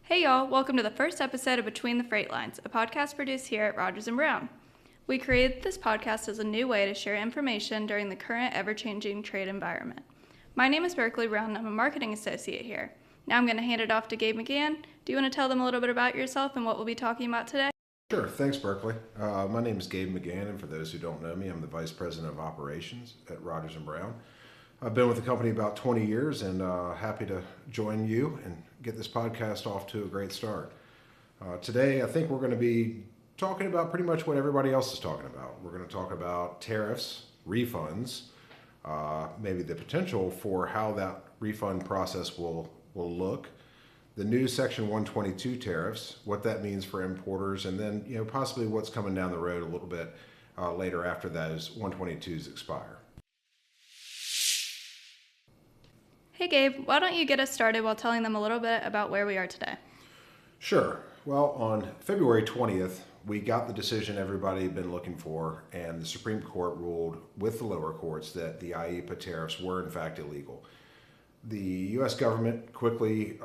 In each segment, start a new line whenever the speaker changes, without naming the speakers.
Hey y'all, welcome to the first episode of Between the Freight Lines, a podcast produced here at Rogers & Brown. We created this podcast as a new way to share information during the current ever-changing trade environment. My name is Berkeley Brown and I'm a marketing associate here. Now I'm going to hand it off to Gabe McGann. Do you want to tell them a little bit about yourself and what we'll be talking about today?
Sure. Thanks, Berkeley. My name is Gabe McGann, and for those who don't know me, I'm the Vice President of Operations at Rogers & Brown. I've been with the company about 20 years and happy to join you and get this podcast off to a great start. Today, I think we're going to be talking about pretty much what everybody else is talking about. We're going to talk about tariffs, refunds, maybe the potential for how that refund process will look, the new Section 122 tariffs, what that means for importers, and then possibly what's coming down the road a little bit later after those 122s expire.
Hey Gabe, why don't you get us started while telling them a little bit about where we are today?
Sure. Well, on February 20th, we got the decision everybody had been looking for, and the Supreme Court ruled with the lower courts that the IEEPA tariffs were in fact illegal. The U.S. government quickly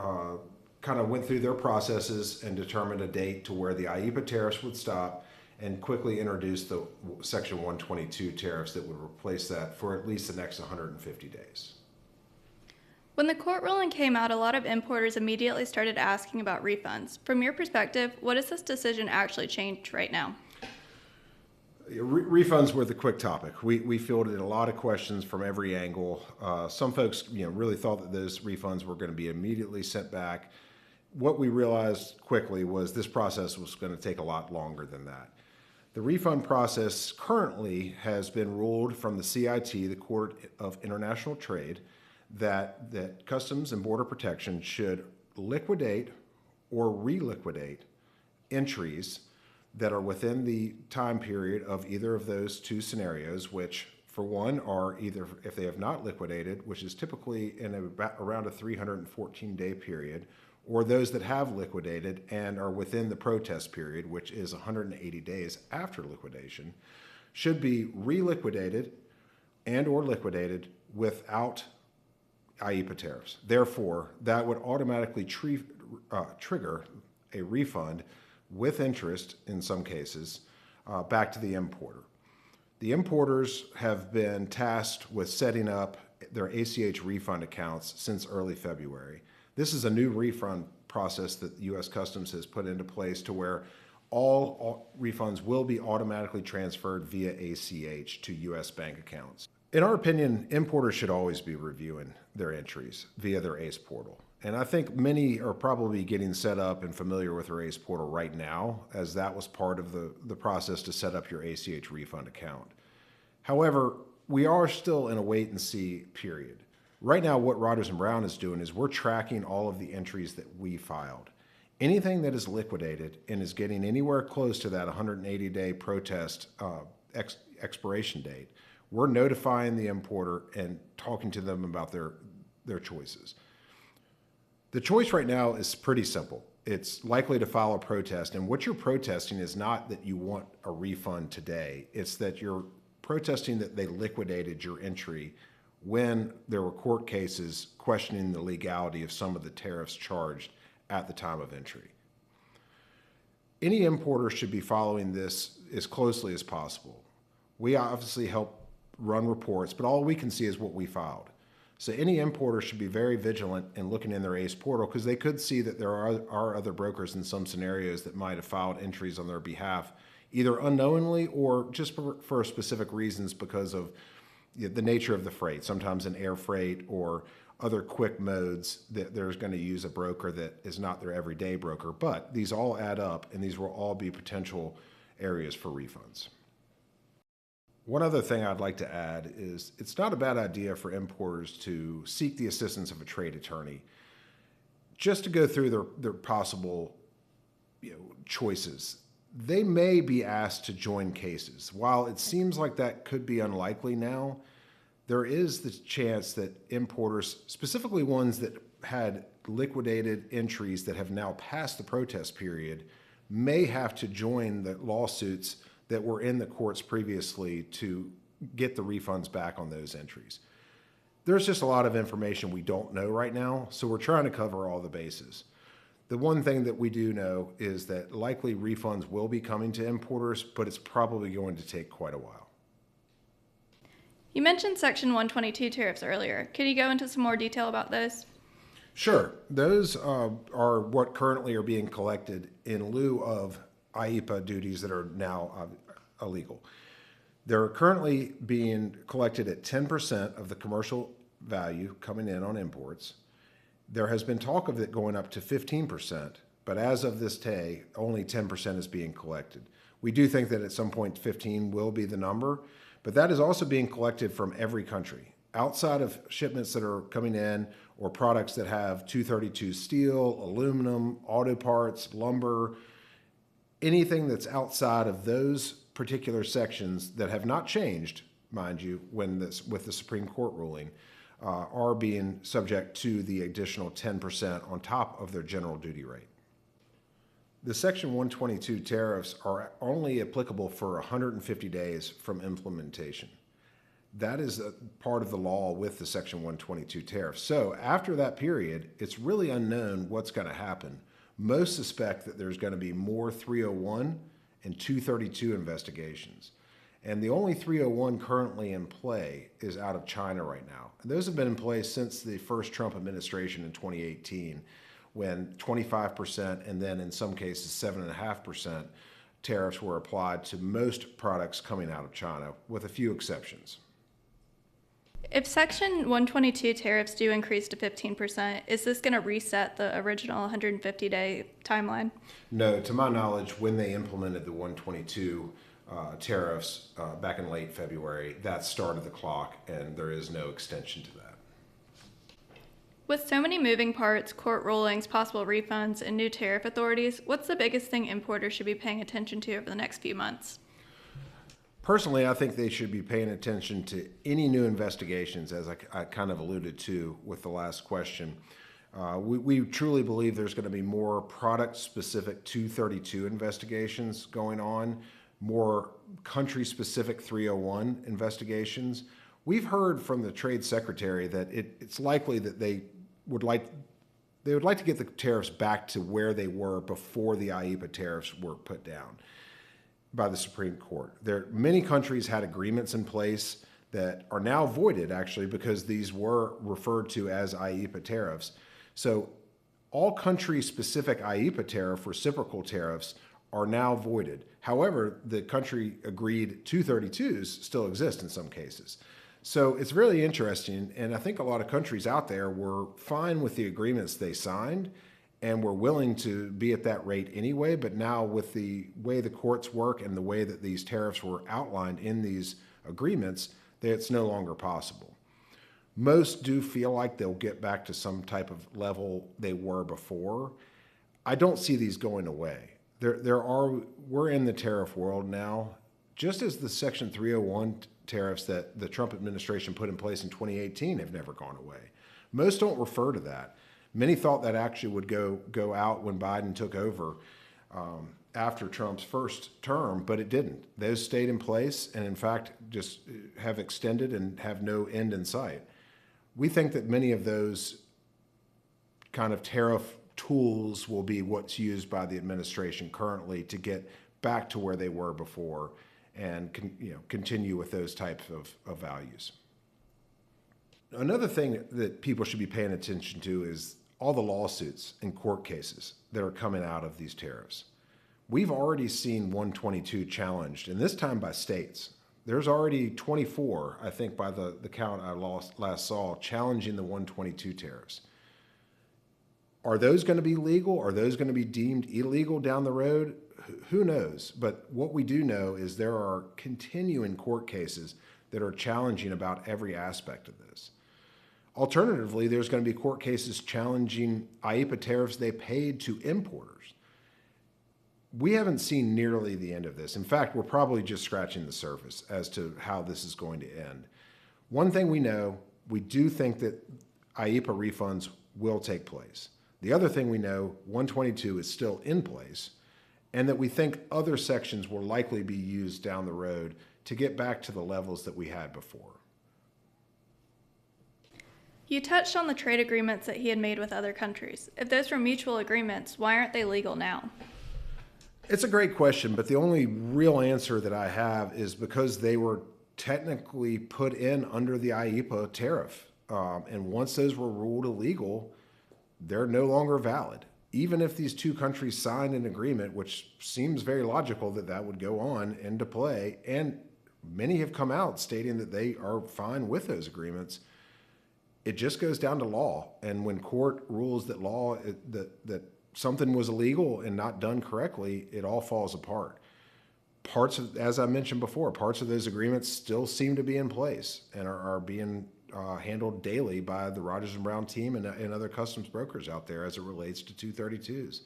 kind of went through their processes and determined a date to where the IEEPA tariffs would stop and quickly introduced the Section 122 tariffs that would replace that for at least the next 150 days.
When the court ruling came out, a lot of importers immediately started asking about refunds. From your perspective, what does this decision actually change right now?
Refunds were the quick topic. We fielded a lot of questions from every angle. Some folks really thought that those refunds were going to be immediately sent back. What we realized quickly was this process was going to take a lot longer than that. The refund process currently has been ruled from the CIT, the Court of International Trade, that Customs and Border Protection should liquidate or reliquidate entries that are within the time period of either of those two scenarios, which for one are either if they have not liquidated, which is typically in around a 314-day period, or those that have liquidated and are within the protest period, which is 180 days after liquidation, should be reliquidated and or liquidated without IEEPA tariffs. Therefore, that would automatically trigger a refund with interest in some cases back to the importer. The importers have been tasked with setting up their ACH refund accounts since early February. This is a new refund process that U.S. Customs has put into place to where all refunds will be automatically transferred via ACH to U.S. bank accounts. In our opinion, importers should always be reviewing their entries via their ACE portal. And I think many are probably getting set up and familiar with their ACE portal right now, as that was part of the process to set up your ACH refund account. However, we are still in a wait and see period. Right now, what Rogers & Brown is doing is we're tracking all of the entries that we filed. Anything that is liquidated and is getting anywhere close to that 180-day protest expiration date, we're notifying the importer and talking to them about their choices. The choice right now is pretty simple. It's likely to file a protest, and what you're protesting is not that you want a refund today. It's that you're protesting that they liquidated your entry when there were court cases questioning the legality of some of the tariffs charged at the time of entry. Any importer should be following this as closely as possible. We obviously help run reports, but all we can see is what we filed. So any importer should be very vigilant in looking in their ACE portal because they could see that there are other brokers in some scenarios that might have filed entries on their behalf, either unknowingly or just for specific reasons because of the nature of the freight. Sometimes in air freight or other quick modes that they're going to use a broker that is not their everyday broker. But these all add up, and these will all be potential areas for refunds. One other thing I'd like to add is it's not a bad idea for importers to seek the assistance of a trade attorney just to go through their possible choices. They may be asked to join cases. While it seems like that could be unlikely now, there is the chance that importers, specifically ones that had liquidated entries that have now passed the protest period, may have to join the lawsuits that were in the courts previously to get the refunds back on those entries. There's just a lot of information we don't know right now, so we're trying to cover all the bases. The one thing that we do know is that likely refunds will be coming to importers, but it's probably going to take quite a while.
You mentioned Section 122 tariffs earlier. Could you go into some more detail about those?
Sure. Those are what currently are being collected in lieu of IEEPA duties that are now illegal. They're currently being collected at 10% of the commercial value coming in on imports. There has been talk of it going up to 15%, but as of this day, only 10% is being collected. We do think that at some point 15 will be the number, but that is also being collected from every country. Outside of shipments that are coming in or products that have 232 steel, aluminum, auto parts, lumber, anything that's outside of those particular sections that have not changed, mind you, with the Supreme Court ruling, are being subject to the additional 10% on top of their general duty rate. The Section 122 tariffs are only applicable for 150 days from implementation. That is a part of the law with the Section 122 tariffs. So after that period, it's really unknown what's going to happen. Most suspect that there's going to be more 301 and 232 investigations. And the only 301 currently in play is out of China right now. And those have been in place since the first Trump administration in 2018, when 25% and then in some cases 7.5% tariffs were applied to most products coming out of China, with a few exceptions.
If Section 122 tariffs do increase to 15%, is this going to reset the original 150-day timeline?
No, to my knowledge, when they implemented the 122 tariffs back in late February, that started the clock, and there is no extension to that.
With so many moving parts, court rulings, possible refunds, and new tariff authorities, what's the biggest thing importers should be paying attention to over the next few months?
Personally, I think they should be paying attention to any new investigations, as I kind of alluded to with the last question. We truly believe there's going to be more product-specific 232 investigations going on, more country-specific 301 investigations. We've heard from the Trade Secretary that it's likely that they would like to get the tariffs back to where they were before the IEEPA tariffs were put down by the Supreme Court. Many countries had agreements in place that are now voided, actually, because these were referred to as IEEPA tariffs. So all country-specific IEEPA tariff reciprocal tariffs are now voided. However, the country agreed 232s still exist in some cases. So it's really interesting, and I think a lot of countries out there were fine with the agreements they signed and were willing to be at that rate anyway, but now with the way the courts work and the way that these tariffs were outlined in these agreements, it's no longer possible. Most do feel like they'll get back to some type of level they were before. I don't see these going away. We're in the tariff world now. Just as the Section 301 tariffs that the Trump administration put in place in 2018 have never gone away. Most don't refer to that. Many thought that actually would go out when Biden took over after Trump's first term, but it didn't. Those stayed in place and, in fact, just have extended and have no end in sight. We think that many of those kind of tariff tools will be what's used by the administration currently to get back to where they were before and continue with those types of values. Another thing that people should be paying attention to is all the lawsuits and court cases that are coming out of these tariffs. We've already seen 122 challenged, and this time by states. There's already 24, I think, by the count I last saw, challenging the 122 tariffs. Are those going to be legal? Are those going to be deemed illegal down the road? Who knows? But what we do know is there are continuing court cases that are challenging about every aspect of this. Alternatively, there's going to be court cases challenging IEEPA tariffs they paid to importers. We haven't seen nearly the end of this. In fact, we're probably just scratching the surface as to how this is going to end. One thing we know, we do think that IEEPA refunds will take place. The other thing we know, 122 is still in place, and that we think other sections will likely be used down the road to get back to the levels that we had before.
You touched on the trade agreements that he had made with other countries. If those were mutual agreements, why aren't they legal now?
It's a great question, but the only real answer that I have is because they were technically put in under the IEEPA tariff. And once those were ruled illegal, they're no longer valid. Even if these two countries signed an agreement, which seems very logical that that would go on into play, and many have come out stating that they are fine with those agreements, it just goes down to law. And when court rules that that something was illegal and not done correctly, it all falls apart. Parts of, as I mentioned before, parts of those agreements still seem to be in place and are being handled daily by the Rogers and Brown team and other customs brokers out there as it relates to 232s.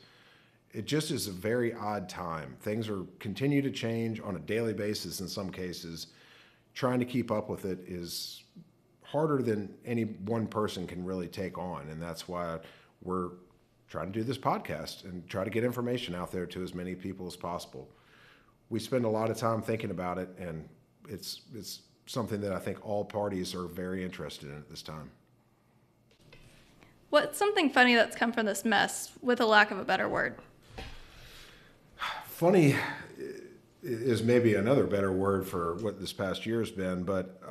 It just is a very odd time. Things continue to change on a daily basis in some cases. Trying to keep up with it is harder than any one person can really take on, and that's why we're trying to do this podcast and try to get information out there to as many people as possible. We spend a lot of time thinking about it, and it's something that I think all parties are very interested in at this time.
What's something funny that's come from this mess, with a lack of a better word?
Funny is maybe another better word for what this past year has been, but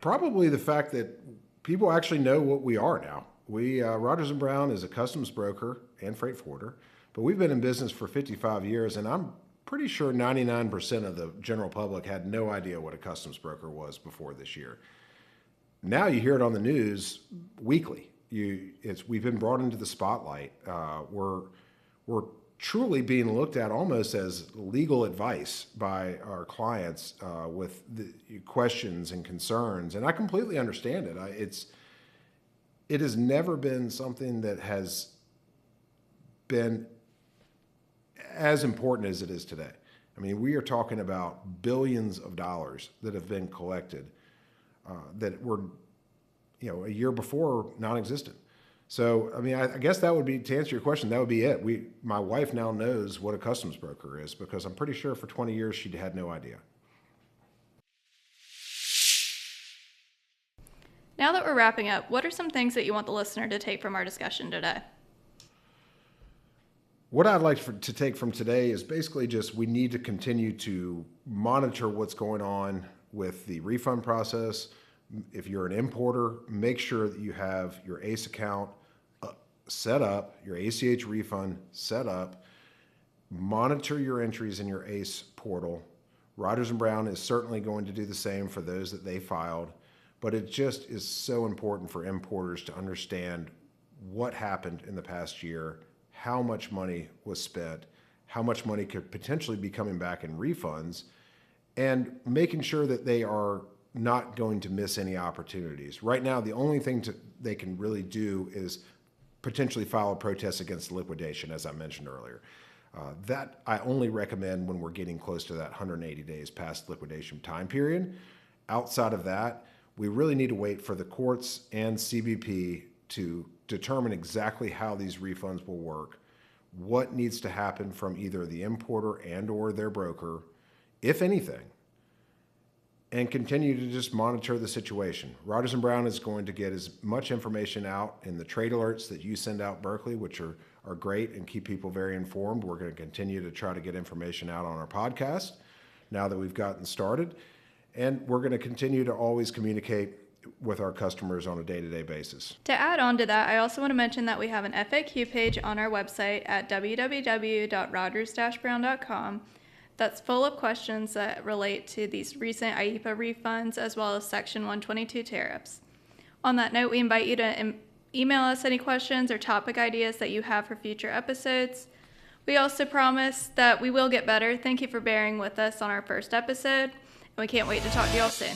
probably the fact that people actually know what we are now. Rogers and Brown is a customs broker and freight forwarder, but we've been in business for 55 years, and I'm pretty sure 99% of the general public had no idea what a customs broker was before this year. Now you hear it on the news weekly. We've been brought into the spotlight. We're truly being looked at almost as legal advice by our clients with the questions and concerns, and I completely understand it. It has never been something that has been as important as it is today. I mean, we are talking about billions of dollars that have been collected that were, a year before non-existent. So, I mean, I guess that would be, to answer your question, that would be it. My wife now knows what a customs broker is because I'm pretty sure for 20 years she had no idea.
Now that we're wrapping up, what are some things that you want the listener to take from our discussion today?
What I'd like to take from today is basically just we need to continue to monitor what's going on with the refund process. If you're an importer, make sure that you have your ACE account set up, your ACH refund set up. Monitor your entries in your ACE portal. Rogers and Brown is certainly going to do the same for those that they filed, but it just is so important for importers to understand what happened in the past year, how much money was spent, how much money could potentially be coming back in refunds, and making sure that they are not going to miss any opportunities. Right now, the only thing they can really do is potentially file a protest against liquidation, as I mentioned earlier. That I only recommend when we're getting close to that 180 days past liquidation time period. Outside of that, we really need to wait for the courts and CBP to determine exactly how these refunds will work, what needs to happen from either the importer and or their broker, if anything, and continue to just monitor the situation. Rogers and Brown is going to get as much information out in the trade alerts that you send out, Berkeley, which are great and keep people very informed. We're going to continue to try to get information out on our podcast now that we've gotten started. And we're going to continue to always communicate with our customers on a day-to-day basis.
To add on to that, I also want to mention that we have an FAQ page on our website at www.rogers-brown.com that's full of questions that relate to these recent IEEPA refunds as well as Section 122 tariffs. On that note, we invite you to email us any questions or topic ideas that you have for future episodes. We also promise that we will get better. Thank you for bearing with us on our first episode, and we can't wait to talk to y'all soon.